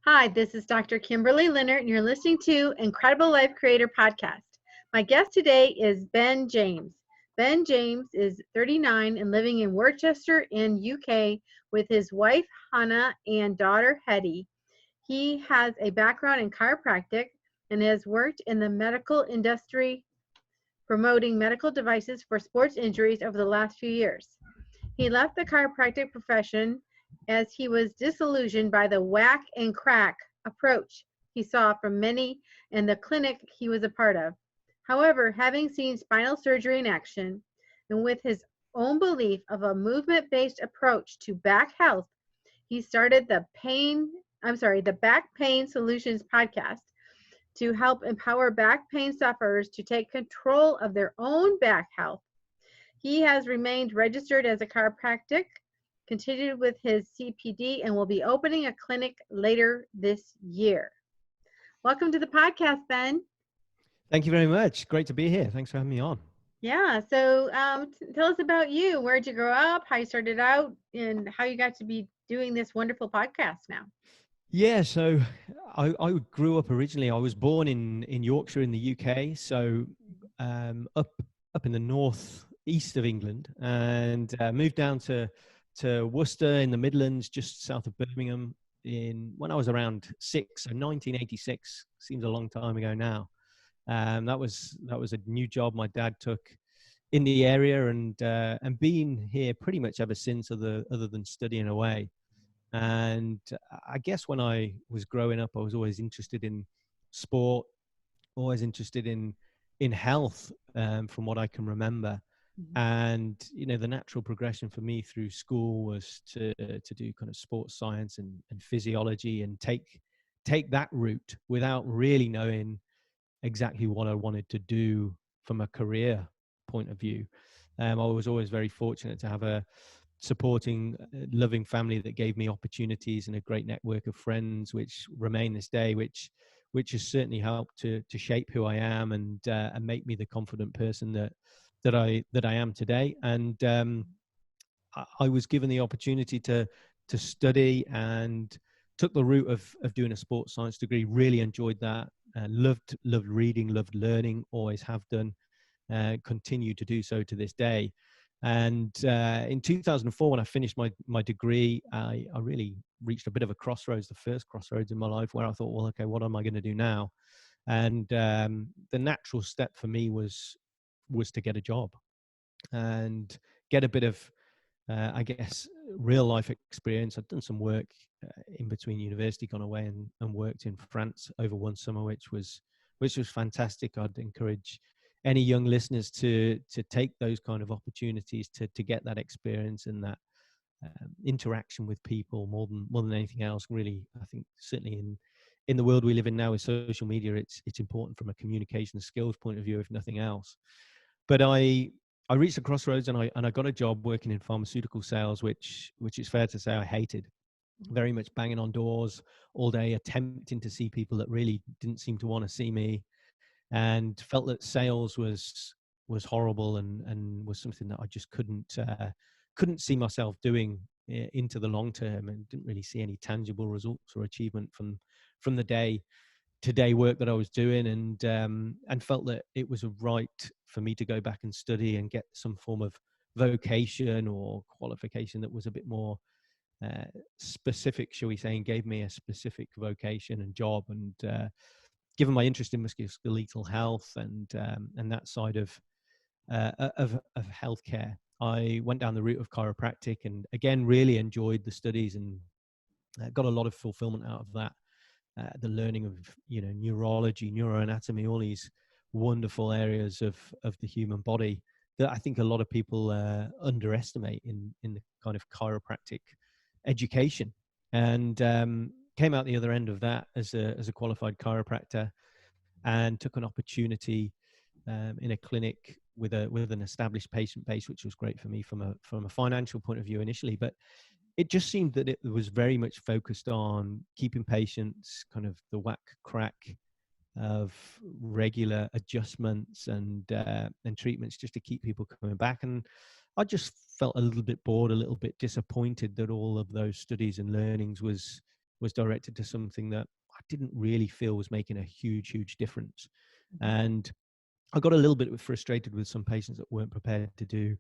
Hi, this is Dr. Kimberley Linert, and you're listening to Incredible Life Creator Podcast. My guest today is Ben James. Ben James is 39 and living in Worcestershire in UK with his wife Hannah and daughter Hettie. He has a background in chiropractic and has worked in the medical industry promoting medical devices for sports injuries over the last few years. He left the chiropractic profession as he was disillusioned by the whack and crack approach he saw from many in the clinic he was a part of. However, having seen spinal surgery in action and with his own belief of a movement-based approach to back health, he started the Back Pain Solutions podcast to help empower back pain sufferers to take control of their own back health. He has remained registered as a chiropractic, continued with his CPD, and will be opening a clinic later this year. Welcome to the podcast, Ben. Thank you very much. Great to be here. Thanks for having me on. Yeah, so tell us about you. Where'd you grow up, how you started out, and how you got to be doing this wonderful podcast now. Yeah, so I grew up originally. I was born in Yorkshire in the UK, so up in the north east of England, and moved down to Worcester in the Midlands, just south of Birmingham, when I was around 6, so 1986. Seems a long time ago now. That was a new job my dad took in the area, and been here pretty much ever since, other than studying away. And I guess when I was growing up, I was always interested in sport, always interested in health, from what I can remember. Mm-hmm. And the natural progression for me through school was to do kind of sports science and physiology, and take that route without really knowing exactly what I wanted to do from a career point of view. I was always very fortunate to have a supporting, loving family that gave me opportunities and a great network of friends, which remain this day, which has certainly helped to shape who I am, and make me the confident person that I am today. And I was given the opportunity to study, and took the route of doing a sports science degree. Really enjoyed that. Loved reading, loved learning, always have done, continue to do so to this day. And in 2004, when I finished my degree, I really reached a bit of a crossroads, the first crossroads in my life, where I thought, well, okay, what am I going to do now? And the natural step for me was to get a job and get a bit of, I guess, real life experience. I'd done some work in between university, gone away and worked in France over one summer, which was fantastic. I'd encourage any young listeners to take those kind of opportunities to get that experience and that interaction with people more than anything else. Really, I think certainly in the world we live in now with social media, it's important from a communication skills point of view, if nothing else. But I reached a crossroads, and I got a job working in pharmaceutical sales, which is fair to say I hated. Very much banging on doors all day, attempting to see people that really didn't seem to want to see me, and felt that sales was horrible, and was something that I just couldn't see myself doing into the long term, and didn't really see any tangible results or achievement from the day-to-day work that I was doing, and felt that it was right for me to go back and study and get some form of vocation or qualification that was a bit more specific, shall we say, and gave me a specific vocation and job. And given my interest in musculoskeletal health and that side of healthcare, I went down the route of chiropractic, and again really enjoyed the studies, and got a lot of fulfillment out of that. The learning of neurology, neuroanatomy, all these wonderful areas of the human body that I think a lot of people underestimate in the kind of chiropractic education. And came out the other end of that as a qualified chiropractor, and took an opportunity in a clinic with an established patient base, which was great for me from a financial point of view initially. But it just seemed that it was very much focused on keeping patients, kind of the whack crack of regular adjustments and treatments, just to keep people coming back. And I just felt a little bit bored, a little bit disappointed that all of those studies and learnings was was directed to something that I didn't really feel was making a huge difference. And I got a little bit frustrated with some patients that weren't prepared to do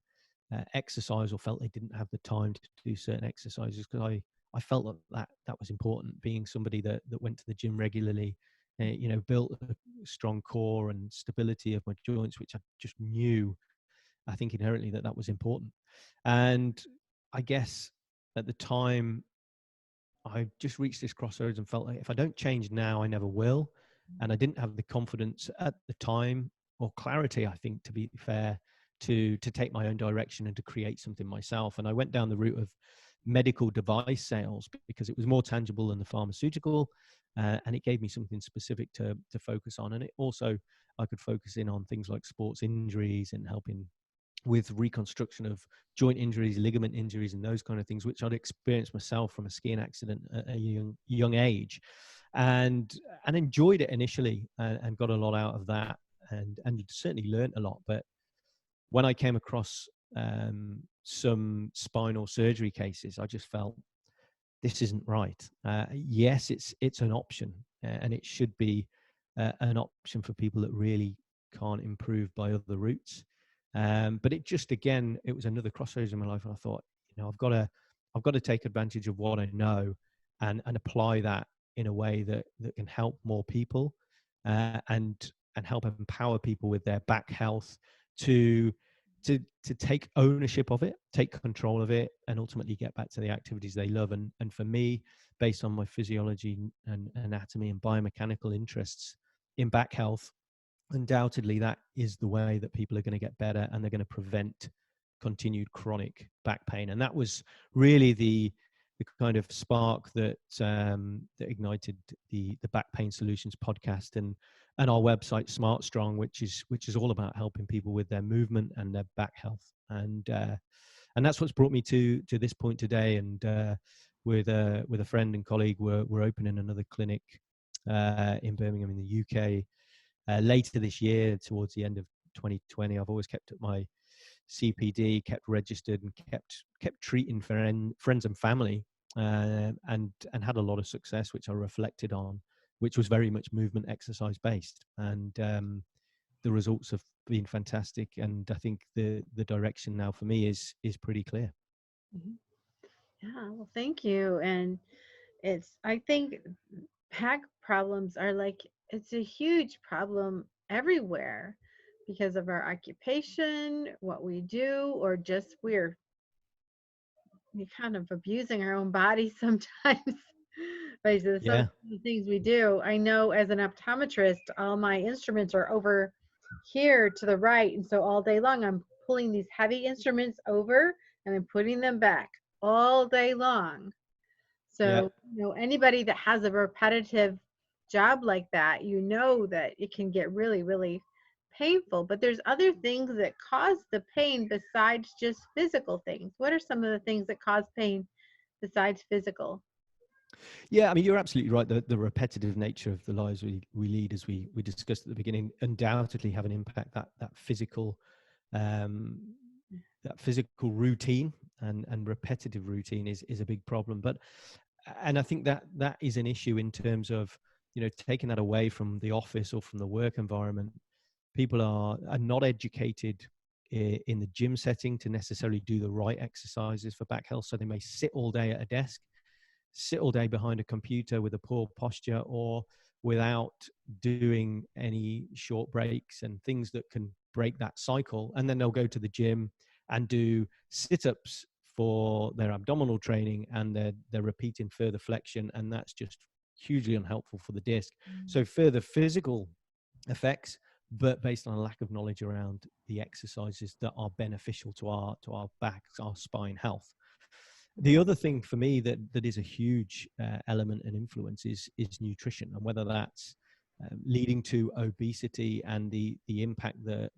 exercise, or felt they didn't have the time to do certain exercises, because I felt that was important. Being somebody that went to the gym regularly, built a strong core and stability of my joints, which I just knew, I think inherently that was important. And I guess at the time, I just reached this crossroads and felt like if I don't change now, I never will. And I didn't have the confidence at the time, or clarity, I think, to be fair, to take my own direction and to create something myself. And I went down the route of medical device sales because it was more tangible than the pharmaceutical, and it gave me something specific to focus on. And it also, I could focus in on things like sports injuries and helping with reconstruction of joint injuries, ligament injuries, and those kind of things, which I'd experienced myself from a skiing accident at a young age, and enjoyed it initially, and got a lot out of that, and certainly learned a lot. But when I came across some spinal surgery cases, I just felt this isn't right. Yes, it's an option, and it should be an option for people that really can't improve by other routes. But it just, again, it was another crossroads in my life, and I thought, I've got to take advantage of what I know and apply that in a way that can help more people, and help empower people with their back health to take ownership of it, take control of it, and ultimately get back to the activities they love. And for me, based on my physiology and anatomy and biomechanical interests in back health, undoubtedly that is the way that people are going to get better, and they're going to prevent continued chronic back pain. And that was really the kind of spark that that ignited the Back Pain Solutions podcast and our website Smart Strong, which is all about helping people with their movement and their back health. And that's what's brought me to this point today. And with a friend and colleague, we're opening another clinic in Birmingham in the UK later this year, towards the end of 2020. I've always kept up my CPD, kept registered, and kept treating friends and family, and had a lot of success, which I reflected on, which was very much movement exercise based. And the results have been fantastic. And I think the direction now for me is pretty clear. Mhm. Yeah, well, thank you. And I think back problems are like, it's a huge problem everywhere because of our occupation, what we do, or just we kind of abusing our own bodies sometimes by some of Yeah, the things we do. I know as an optometrist, all my instruments are over here to the right. And so all day long, I'm pulling these heavy instruments over and I'm putting them back all day long. yeah. So, anybody that has a repetitive job like that, that it can get really, really painful. But there's other things that cause the pain besides just physical things. What are some of the things that cause pain besides physical? Yeah, I mean, you're absolutely right. The repetitive nature of the lives we lead, as we discussed at the beginning, undoubtedly have an impact. That physical, um, that physical routine and repetitive routine is a big problem. But and I think that is an issue in terms of taking that away from the office or from the work environment. People are not educated in the gym setting to necessarily do the right exercises for back health. So they may sit all day at a desk, sit all day behind a computer with a poor posture, or without doing any short breaks and things that can break that cycle. And then they'll go to the gym and do sit-ups for their abdominal training, and they're repeating further flexion, and that's just hugely unhelpful for the disc. So further physical effects, but based on a lack of knowledge around the exercises that are beneficial to our backs, our spine health. The other thing for me that is a huge element and influence is nutrition, and whether that's leading to obesity and the impact that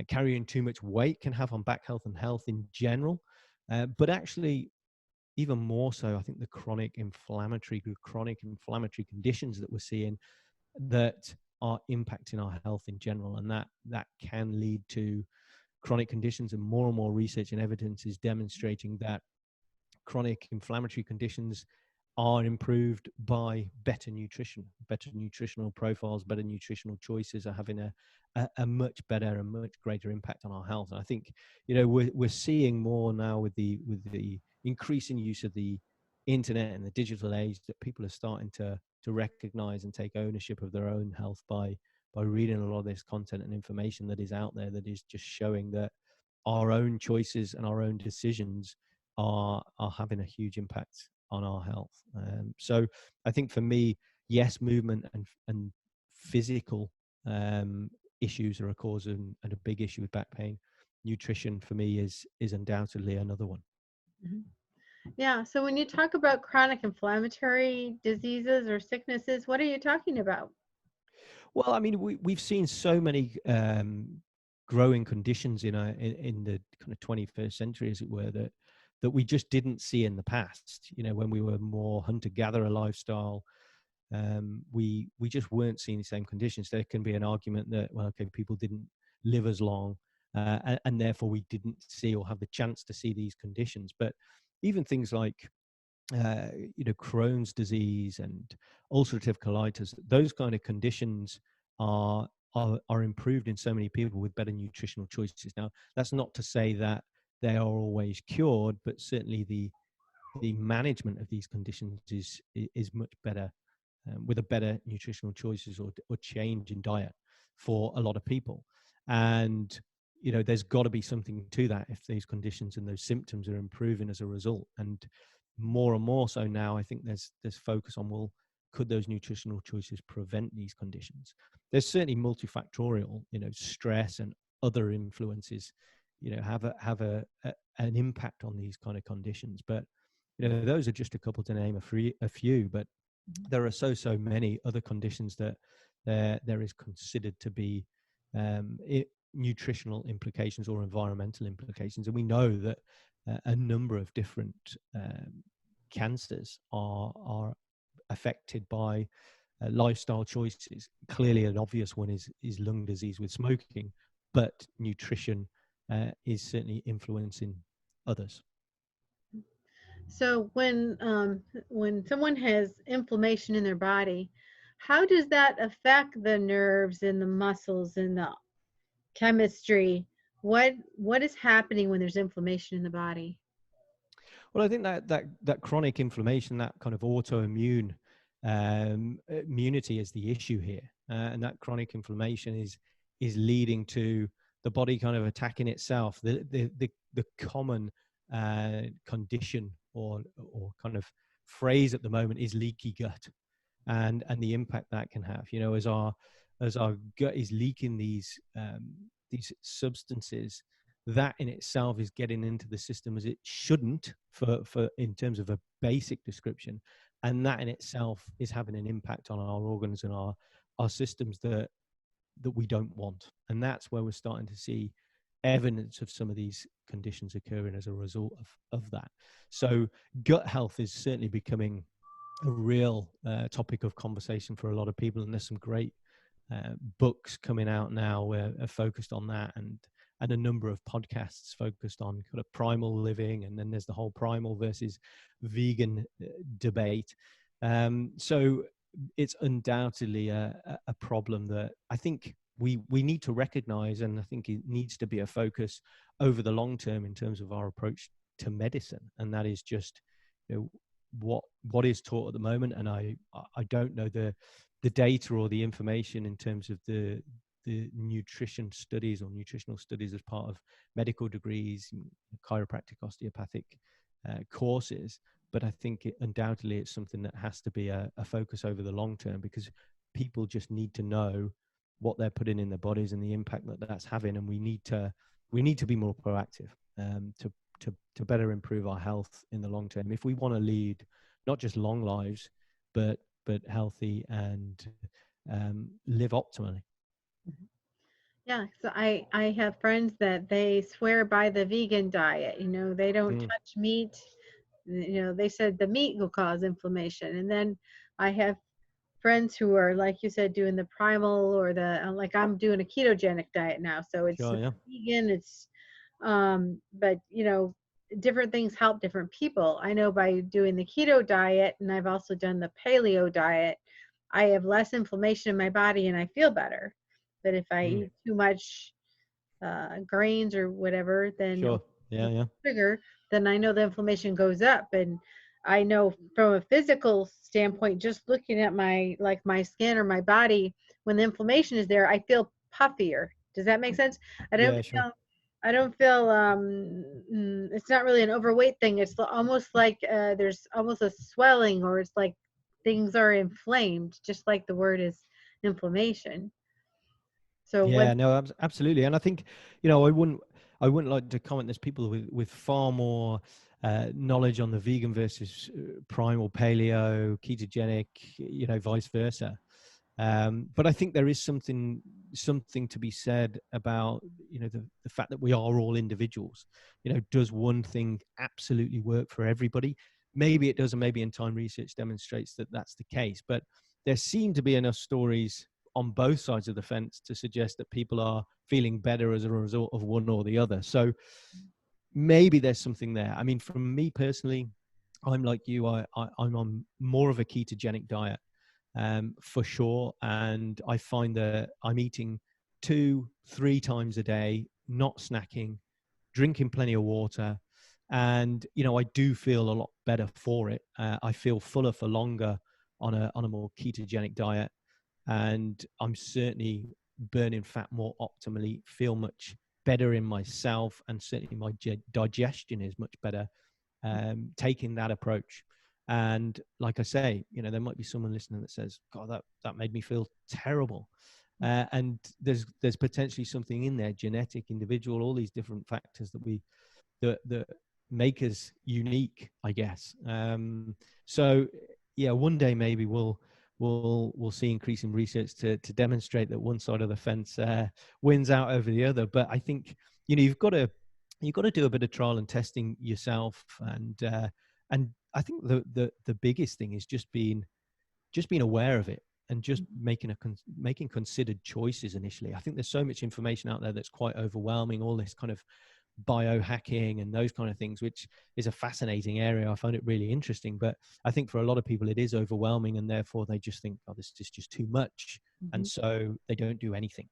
carrying too much weight can have on back health and health in general. But actually, even more so, I think the chronic inflammatory conditions that we're seeing that are impacting our health in general, and that can lead to chronic conditions. And more research and evidence is demonstrating that chronic inflammatory conditions are improved by better nutrition, better nutritional profiles, better nutritional choices are having a much better and much greater impact on our health. And I think, we're seeing more now with the increasing use of the internet and the digital age, that people are starting to recognize and take ownership of their own health by reading a lot of this content and information that is out there, that is just showing that our own choices and our own decisions are having a huge impact on our health. So I think for me, yes, movement and physical issues are a cause and a big issue with back pain. Nutrition for me is undoubtedly another one. Mhm. Yeah. So when you talk about chronic inflammatory diseases or sicknesses, what are you talking about? Well, I mean, we've seen so many growing conditions in the kind of 21st century, as it were, that we just didn't see in the past. When we were more hunter-gatherer lifestyle, we just weren't seeing the same conditions. There can be an argument that, well, okay, people didn't live as long, and therefore we didn't see or have the chance to see these conditions. But even things like Crohn's disease and ulcerative colitis, those kind of conditions are improved in so many people with better nutritional choices. Now, that's not to say that they are always cured, but certainly the management of these conditions is much better with a better nutritional choices or change in diet for a lot of people. And there's got to be something to that if these conditions and those symptoms are improving as a result. And more so now, I think there's focus on, well, could those nutritional choices prevent these conditions? There's certainly multifactorial, stress and other influences, have an impact on these kind of conditions. But those are just a couple to name a few. But there are so many other conditions that there is considered to be nutritional implications or environmental implications, and we know that a number of different cancers are affected by lifestyle choices. Clearly, an obvious one is lung disease with smoking, but nutrition is certainly influencing others. So when someone has inflammation in their body, how does that affect the nerves and the muscles and the chemistry? What is happening when there's inflammation in the body? Well, I think that chronic inflammation, that kind of autoimmune immunity is the issue here, and that chronic inflammation is leading to the body kind of attacking itself. The common condition or kind of phrase at the moment is leaky gut, and the impact that can have. As our gut is leaking these substances, that in itself is getting into the system as it shouldn't for in terms of a basic description, and that in itself is having an impact on our organs and our systems that we don't want. And that's where we're starting to see evidence of some of these conditions occurring as a result of that. So gut health is certainly becoming a real topic of conversation for a lot of people, and there's some great books coming out now where are focused on that, and a number of podcasts focused on kind of primal living, and then there's the whole primal versus vegan debate. So it's undoubtedly a problem that I think we need to recognize, and I think it needs to be a focus over the long term in terms of our approach to medicine, and that is just what is taught at the moment. And I don't know the data or the information in terms of the nutrition studies or nutritional studies as part of medical degrees, chiropractic, osteopathic courses. But I think undoubtedly it's something that has to be a focus over the long term, because people just need to know what they're putting in their bodies and the impact that that's having. And we need to be more proactive to better improve our health in the long term if we want to lead not just long lives, but healthy and live optimally. Yeah, so I have friends that they swear by the vegan diet. They don't touch meat. They said the meat will cause inflammation. And then I have friends who are, like you said, doing the primal or the like I'm doing a ketogenic diet now. So it's Sure, yeah. vegan, it's but different things help different people. I know by doing the keto diet, and I've also done the paleo diet, I have less inflammation in my body and I feel better. But if I Mm, eat too much grains or whatever, then sure. Yeah. Yeah. sugar, then I know the inflammation goes up. And I know from a physical standpoint, just looking at my skin or my body, when the inflammation is there, I feel puffier. Does that make sense? I don't Yeah. Sure. feel I don't feel it's not really an overweight thing. It's almost like there's almost a swelling, or it's like things are inflamed, just like the word is inflammation. So when Yeah, no, absolutely. And I think, I wouldn't like to comment. There's people with far more knowledge on the vegan versus primal paleo, ketogenic, vice versa. But I think there is something to be said about, the fact that we are all individuals. Does one thing absolutely work for everybody? Maybe it does, and maybe in time research demonstrates that that's the case. But there seem to be enough stories on both sides of the fence to suggest that people are feeling better as a result of one or the other. So maybe there's something there. I mean, for me personally, I'm like you. I'm on more of a ketogenic diet, for sure, and I find that I'm eating 2-3 times a day, not snacking, drinking plenty of water, and I do feel a lot better for it. I feel fuller for longer on a more ketogenic diet, and I'm certainly burning fat more optimally, feel much better in myself, and certainly my digestion is much better taking that approach. And like I say, there might be someone listening that says, God, that made me feel terrible. And there's potentially something in there, genetic, individual, all these different factors that make us unique, I guess. So yeah, one day maybe we'll see increasing research to demonstrate that one side of the fence wins out over the other. But I think you've got to do a bit of trial and testing yourself, and I think the biggest thing is just being aware of it, and just making considered choices initially. I think there's so much information out there that's quite overwhelming, all this kind of biohacking and those kind of things, which is a fascinating area. I find it really interesting, but I think for a lot of people it is overwhelming, and therefore they just think, oh, this is just too much, and so they don't do anything.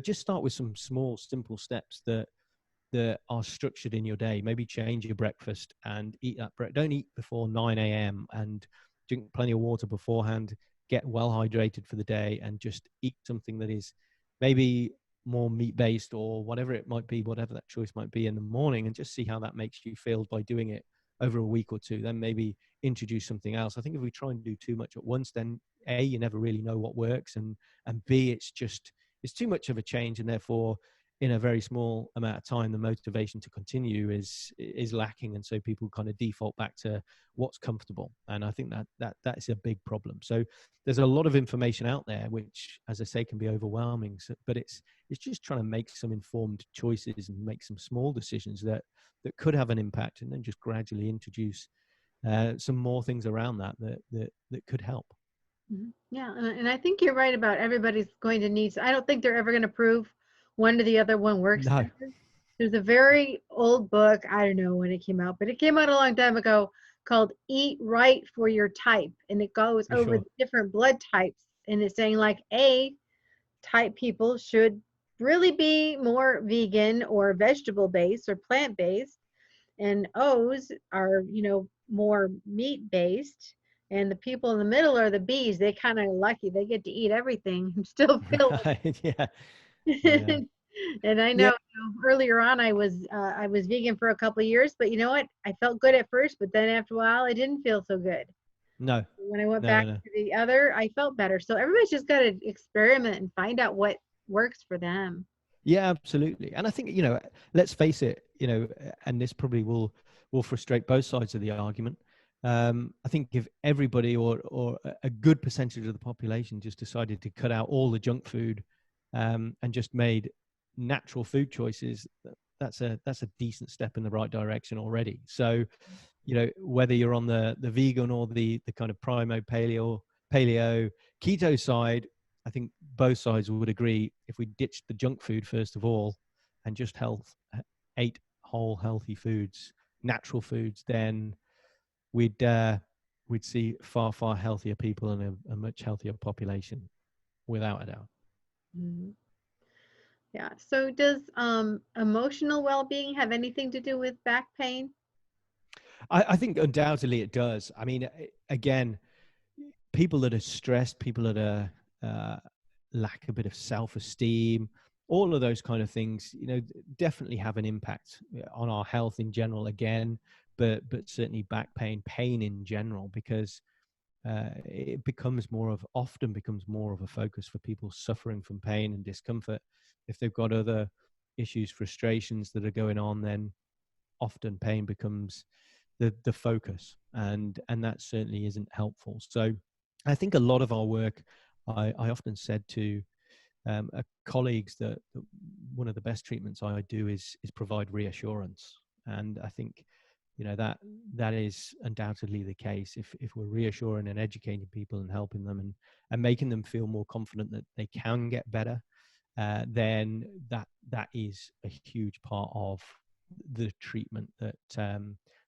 Just start with some small simple steps that are structured in your day. Maybe change your breakfast and eat that don't eat before 9 a.m. and drink plenty of water beforehand. Get well hydrated for the day, and just eat something that is maybe more meat based, or whatever it might be, whatever that choice might be in the morning, and just see how that makes you feel by doing it over a week or two. Then maybe introduce something else. I think if we try and do too much at once, then A, you never really know what works, and B, it's too much of a change, and therefore in a very small amount of time, the motivation to continue is lacking, and so people kind of default back to what's comfortable. And I think that is a big problem. So there's a lot of information out there, which, as I say, can be overwhelming. So, but it's just trying to make some informed choices and make some small decisions that could have an impact, and then just gradually introduce some more things around that could help. Yeah, and I think you're right about everybody's going to need. I don't think they're ever going to prove one to the other one works No. better. There's a very old book, I don't know when it came out, but it came out a long time ago, called Eat Right for Your Type. And it goes For over sure. the different blood types. And it's saying like A type people should really be more vegan or vegetable based or plant based. And O's are, more meat based. And the people in the middle are the B's. They kind of lucky. They get to eat everything and still feel Right. Yeah. Yeah. like and I know, Yeah. earlier on I was vegan for a couple of years, but you know what? I felt good at first, but then after a while I didn't feel so good. No. When I went No. back No. to the other, I felt better. So everybody's just got to experiment and find out what works for them. Yeah, absolutely. And I think, let's face it, and this probably will frustrate both sides of the argument. I think if everybody or a good percentage of the population just decided to cut out all the junk food, and just made natural food choices, that's a decent step in the right direction already. So, whether you're on the vegan or the kind of primo paleo keto side, I think both sides would agree, if we ditched the junk food first of all and just ate whole healthy foods, natural foods, then we'd see far healthier people and a much healthier population, without a doubt. Mhm. Yeah. So does emotional well-being have anything to do with back pain? I think undoubtedly it does. I mean, again, people that are stressed, people that are lack a bit of self-esteem, all of those kind of things, definitely have an impact on our health in general. Again, but certainly back pain in general, because it often becomes more of a focus for people suffering from pain and discomfort. If they've got other issues, frustrations that are going on, then often pain becomes the focus, and that certainly isn't helpful. So I think a lot of our work, I often said to colleagues that one of the best treatments I do is provide reassurance. And I think that is undoubtedly the case. If we're reassuring and educating people and helping them and making them feel more confident that they can get better, then that is a huge part of the treatment that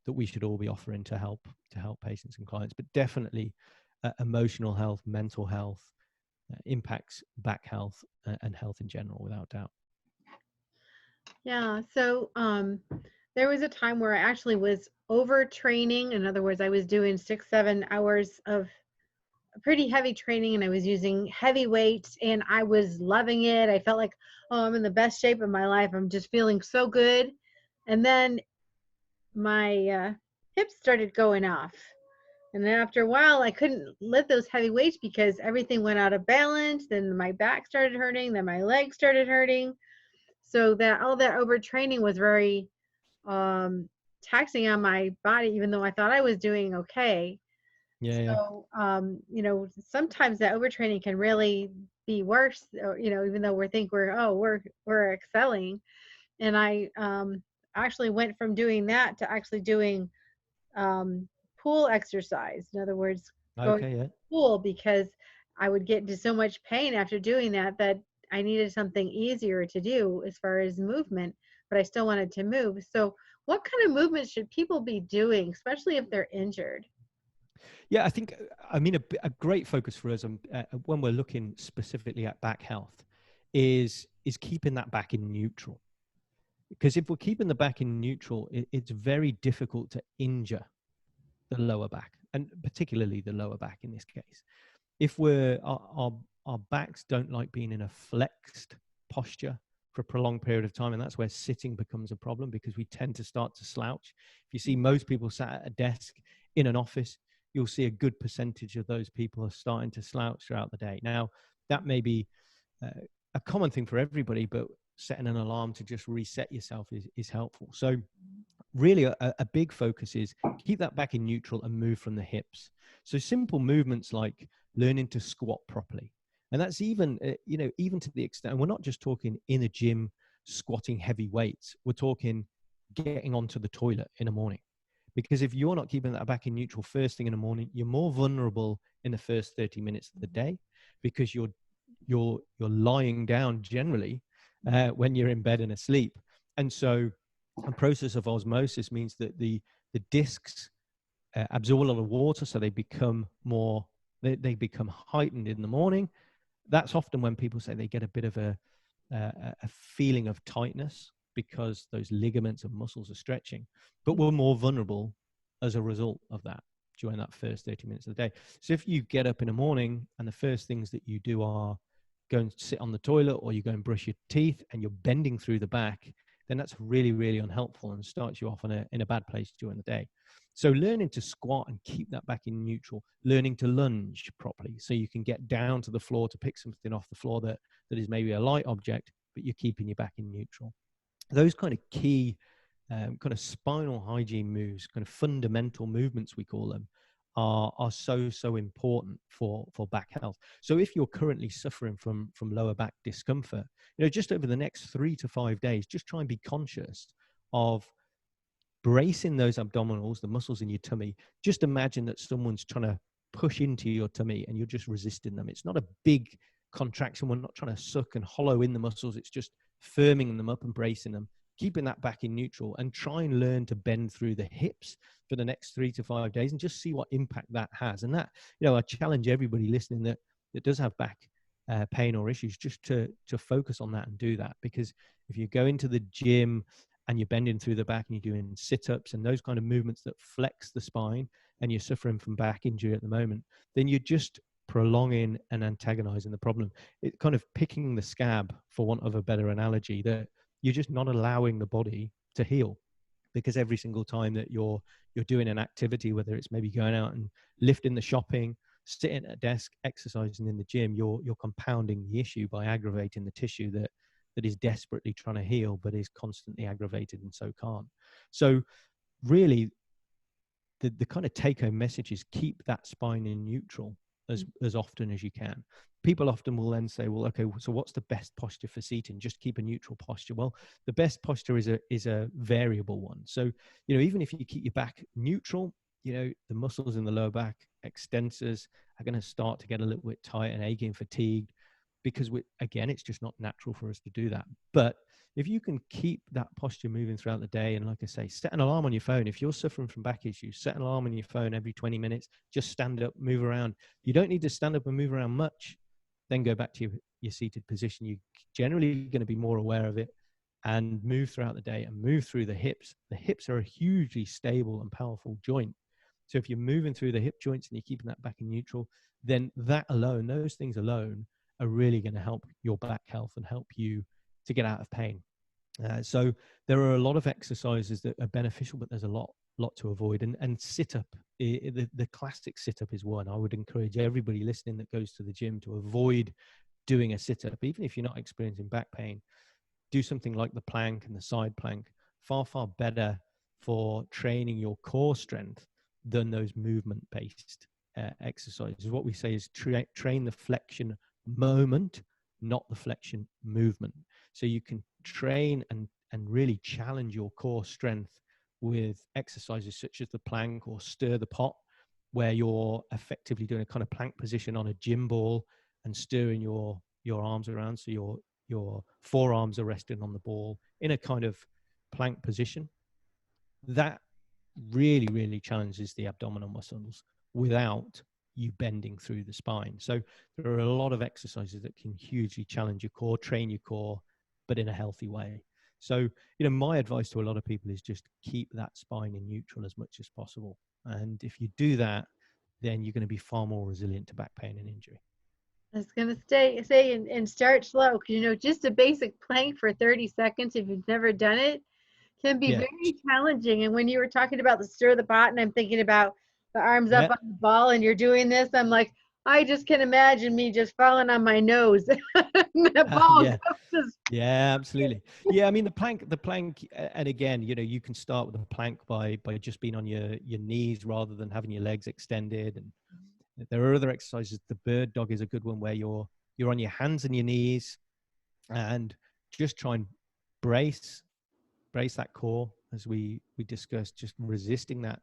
we should all be offering to help patients and clients. But definitely emotional health, mental health impacts back health and health in general, without doubt. Yeah. So there was a time where I actually was overtraining. In other words, I was doing 6-7 hours of pretty heavy training, and I was using heavy weights, and I was loving it. I felt like, oh, I'm in the best shape of my life. I'm just feeling so good. And then my hips started going off. And then after a while, I couldn't lift those heavy weights because everything went out of balance. Then my back started hurting. Then my legs started hurting. So that all that overtraining was very taxing on my body, even though I thought I was doing okay. Yeah. So, sometimes that overtraining can really be worse, or, even though we're excelling. And I actually went from doing that to actually doing pool exercise. In other words, going to Okay. Yeah. the pool, because I would get into so much pain after doing that I needed something easier to do as far as movement, but I still wanted to move. So, what kind of movement should people be doing, especially if they're injured? Yeah, I think, I mean, a great focus for us when we're looking specifically at back health is keeping that back in neutral. Because if we're keeping the back in neutral, it's very difficult to injure the lower back, and particularly the lower back in this case. If our backs don't like being in a flexed posture for a prolonged period of time, and that's where sitting becomes a problem, because we tend to start to slouch. If you see most people sat at a desk in an office, you'll see a good percentage of those people are starting to slouch throughout the day. Now, that may be a common thing for everybody, but setting an alarm to just reset yourself is helpful. So really a big focus is keep that back in neutral and move from the hips. So simple movements like learning to squat properly. And that's even, even to the extent, and we're not just talking in a gym squatting heavy weights, we're talking getting onto the toilet in the morning. Because if you're not keeping that back in neutral first thing in the morning, you're more vulnerable in the first 30 minutes of the day, because you're lying down generally when you're in bed and asleep. And so a process of osmosis means that the discs absorb a lot of water, so they become they become heightened in the morning. That's often when people say they get a bit of a feeling of tightness, because those ligaments and muscles are stretching, but we're more vulnerable as a result of that during that first 30 minutes of the day. So if you get up in the morning and the first things that you do are go and sit on the toilet, or you go and brush your teeth, and you're bending through the back, then that's really, really unhelpful and starts you off in a bad place during the day. So learning to squat and keep that back in neutral, learning to lunge properly so you can get down to the floor to pick something off the floor that is maybe a light object, but you're keeping your back in neutral. Those kind of key kind of spinal hygiene moves, kind of fundamental movements, we call them, are so important for back health. So if you're currently suffering from lower back discomfort, just over the next 3 to 5 days, just try and be conscious of bracing those abdominals, the muscles in your tummy. Just imagine that someone's trying to push into your tummy and you're just resisting them. It's not a big contraction. We're not trying to suck and hollow in the muscles. It's just firming them up and bracing them. keeping that back in neutral, and try and learn to bend through the hips for the next 3 to 5 days and just see what impact that has. And that, I challenge everybody listening that does have back pain or issues, just to focus on that and do that. Because if you go into the gym and you're bending through the back and you're doing sit-ups and those kind of movements that flex the spine, and you're suffering from back injury at the moment, then you're just prolonging and antagonizing the problem. It's kind of picking the scab, for want of a better analogy, that you're just not allowing the body to heal. Because every single time that you're doing an activity, whether it's maybe going out and lifting the shopping, sitting at a desk, exercising in the gym, you're compounding the issue by aggravating the tissue that is desperately trying to heal but is constantly aggravated and so can't. So really, the kind of take-home message is keep that spine in neutral as often as you can. People often will then say, well, okay, so what's the best posture for seating? Just keep a neutral posture. Well, the best posture is a variable one. So, even if you keep your back neutral, the muscles in the lower back, extensors, are going to start to get a little bit tight and aching, fatigued, because again, it's just not natural for us to do that. But if you can keep that posture moving throughout the day, and like I say, set an alarm on your phone. If you're suffering from back issues, set an alarm on your phone every 20 minutes, just stand up, move around. You don't need to stand up and move around much. Then go back to your seated position. You're generally going to be more aware of it, and move throughout the day and move through the hips. The hips are a hugely stable and powerful joint. So if you're moving through the hip joints and you're keeping that back in neutral, then that alone, those things alone, are really going to help your back health and help you to get out of pain. So there are a lot of exercises that are beneficial, but there's a lot to avoid. And sit-up, the classic sit-up is one. I would encourage everybody listening that goes to the gym to avoid doing a sit-up. Even if you're not experiencing back pain, do something like the plank and the side plank. Far, far better for training your core strength than those movement-based exercises. What we say is train the flexion moment, not the flexion movement. So you can train and really challenge your core strength with exercises such as the plank or stir the pot, where you're effectively doing a kind of plank position on a gym ball and stirring your arms around, so your forearms are resting on the ball in a kind of plank position. That really, really challenges the abdominal muscles without you bending through the spine. So there are a lot of exercises that can hugely challenge your core, train your core, but in a healthy way. So, my advice to a lot of people is just keep that spine in neutral as much as possible. And if you do that, then you're going to be far more resilient to back pain and injury. I was going to say and start slow, because, just a basic plank for 30 seconds, if you've never done it, can be very challenging. And when you were talking about the stir the pot, and I'm thinking about the arms up on the ball and you're doing this, I'm like, I just can imagine me just falling on my nose. The ball yeah, absolutely. Yeah, I mean, the plank, and again, you can start with the plank by just being on your knees rather than having your legs extended. And there are other exercises. The bird dog is a good one, where you're on your hands and your knees and just try and brace that core, as we discussed, just resisting that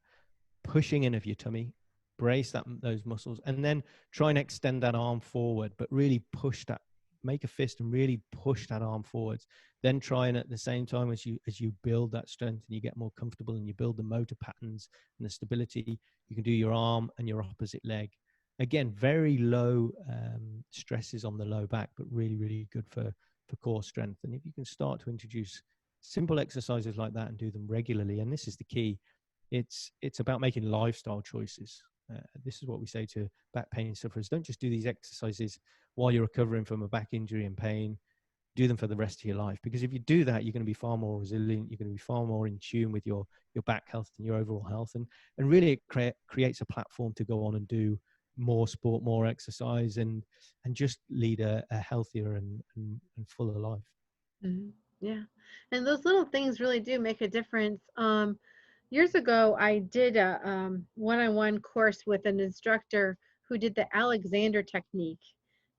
pushing in of your tummy, brace those muscles, and then try and extend that arm forward, but really push that, make a fist and really push that arm forwards. Then try and at the same time as you build that strength and you get more comfortable and you build the motor patterns and the stability, you can do your arm and your opposite leg. Again, very low stresses on the low back, but really, really good for core strength. And if you can start to introduce simple exercises like that and do them regularly, and this is the key, it's about making lifestyle choices. This is what we say to back pain sufferers. Don't just do these exercises while you're recovering from a back injury and pain. Do them for the rest of your life, because if you do that, you're going to be far more resilient. You're going to be far more in tune with your back health and your overall health. And really it creates a platform to go on and do more sport, more exercise, and just lead a healthier and fuller life. Mm-hmm. Yeah. And those little things really do make a difference. Years ago, I did a one-on-one course with an instructor who did the Alexander technique.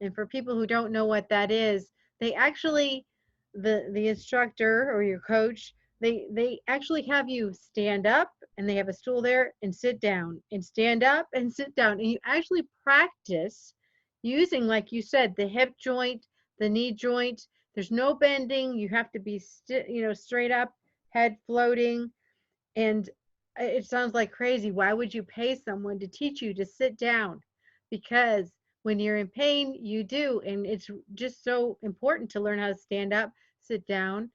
And for people who don't know what that is, they actually, the instructor or your coach, they actually have you stand up, and they have a stool there, and sit down, and stand up and sit down. And you actually practice using, like you said, the hip joint, the knee joint, There's no bending. You have to be straight up, head floating. And it sounds like crazy. Why would you pay someone to teach you to sit down? Because when you're in pain, you do. And it's just so important to learn how to stand up, sit down.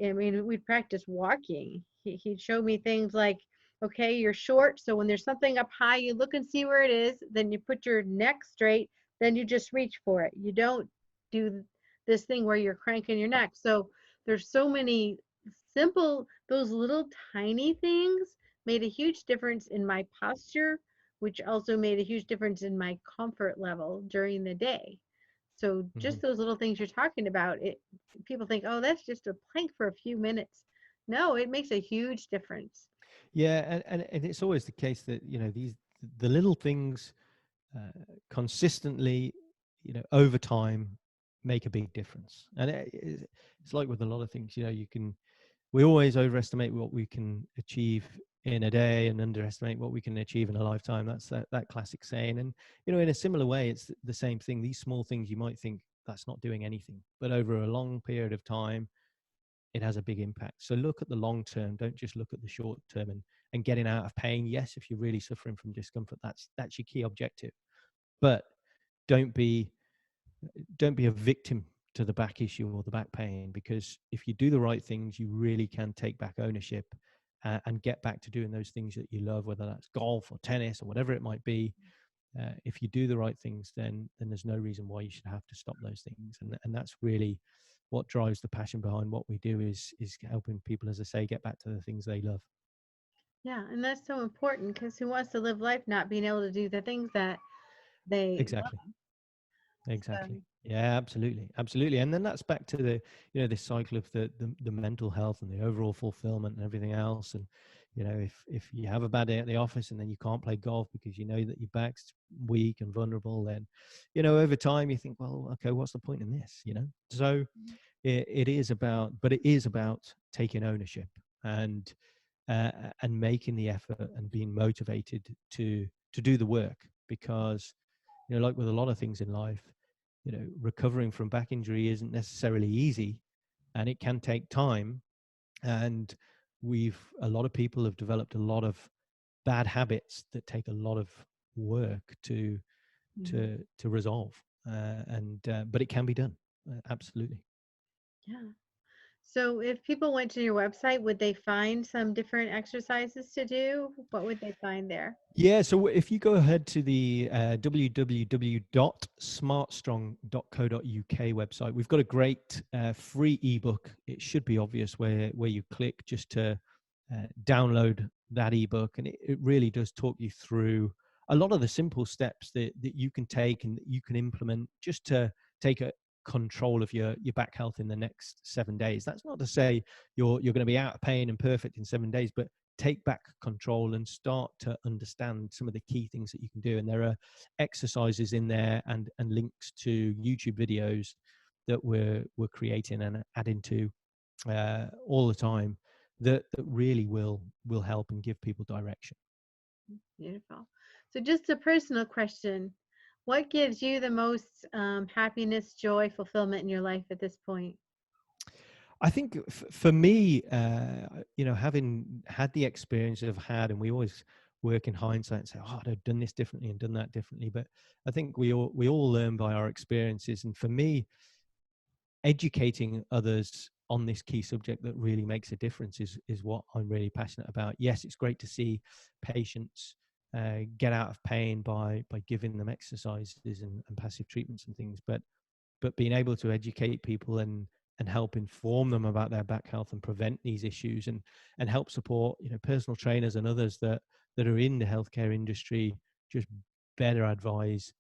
I mean, we practice walking. He'd show me things like, okay, you're short. So when there's something up high, you look and see where it is. Then you put your neck straight. Then you just reach for it. You don't do this thing where you're cranking your neck. So there's so many simple, those little tiny things made a huge difference in my posture, which also made a huge difference in my comfort level during the day. So Mhm. just those little things you're talking about, it people think, oh, that's just a plank for a few minutes. No, it makes a huge difference. Yeah, and it's always the case that the little things uh, consistently, over time, make a big difference. And it's like with a lot of things. We always overestimate what we can achieve in a day and underestimate what we can achieve in a lifetime. That's that classic saying. And in a similar way, it's the same thing. These small things, you might think that's not doing anything, but over a long period of time, it has a big impact. So look at the long term. Don't just look at the short term and getting out of pain. Yes, if you're really suffering from discomfort, that's your key objective. But don't be don't be a victim to the back issue or the back pain, because if you do the right things, you really can take back ownership and get back to doing those things that you love, whether that's golf or tennis or whatever it might be. If you do the right things, then there's no reason why you should have to stop those things. And that's really what drives the passion behind what we do, is helping people, as I say, get back to the things they love. Yeah, and that's so important because who wants to live life not being able to do the things that they love? Exactly. Exactly. So, Yeah, absolutely. Absolutely. And then that's back to this cycle of the mental health and the overall fulfillment and everything else. And, if you have a bad day at the office and then you can't play golf because you know that your back's weak and vulnerable, then, over time you think, well, okay, what's the point in this? So it is about taking ownership and, and making the effort and being motivated to do the work, because, like with a lot of things in life, recovering from back injury isn't necessarily easy, and it can take time. And a lot of people have developed a lot of bad habits that take a lot of work to mhm. to resolve. And but it can be done. Absolutely. Yeah. So if people went to your website, would they find some different exercises to do? What would they find there? Yeah, so if you go ahead to the www.smartstrong.co.uk website, we've got a great free ebook. It should be obvious where you click just to download that ebook, and it really does talk you through a lot of the simple steps that you can take and that you can implement just to take a control of your back health in the next 7 days. That's not to say you're going to be out of pain and perfect in 7 days, but take back control and start to understand some of the key things that you can do. And there are exercises in there and links to YouTube videos that we're creating and adding to all the time, that really will help and give people direction. Beautiful. So just a personal question. What gives you the most happiness, joy, fulfillment in your life at this point? I think for me, having had the experience I've had, and we always work in hindsight and say, "Oh, I'd have done this differently and done that differently." But I think we all learn by our experiences. And for me, educating others on this key subject that really makes a difference is what I'm really passionate about. Yes, it's great to see patients get out of pain by giving them exercises and passive treatments and things, but being able to educate people and help inform them about their back health and prevent these issues, and help support personal trainers and others that are in the healthcare industry, just better advise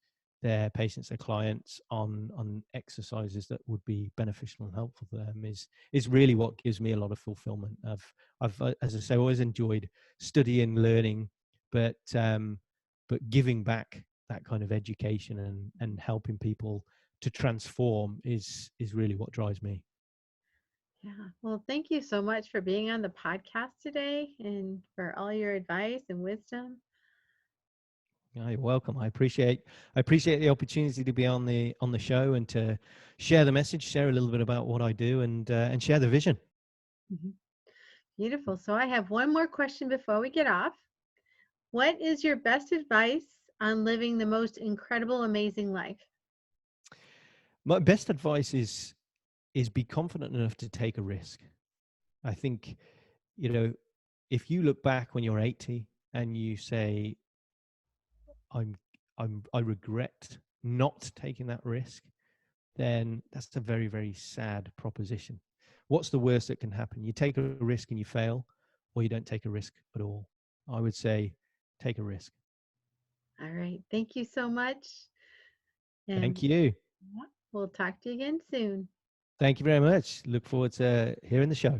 their patients, their clients, on exercises that would be beneficial and helpful for them, is really what gives me a lot of fulfillment. I've as I say, always enjoyed studying, learning, but giving back that kind of education and helping people to transform is really what drives me. Yeah. Well, thank you so much for being on the podcast today and for all your advice and wisdom. Oh, you're welcome. I appreciate the opportunity to be on the show and to share the message, share a little bit about what I do, and share the vision. Mhm. Beautiful. So I have one more question before we get off. What is your best advice on living the most incredible, amazing life? My best advice is be confident enough to take a risk. I think, you know, if you look back when you're 80 and you say, I'm I regret not taking that risk, then that's a very, very sad proposition. What's the worst that can happen? You take a risk and you fail, or you don't take a risk at all. I would say take a risk. All right. Thank you so much. Thank And you. we'll talk to you again soon. Thank you very much. Look forward to hearing the show.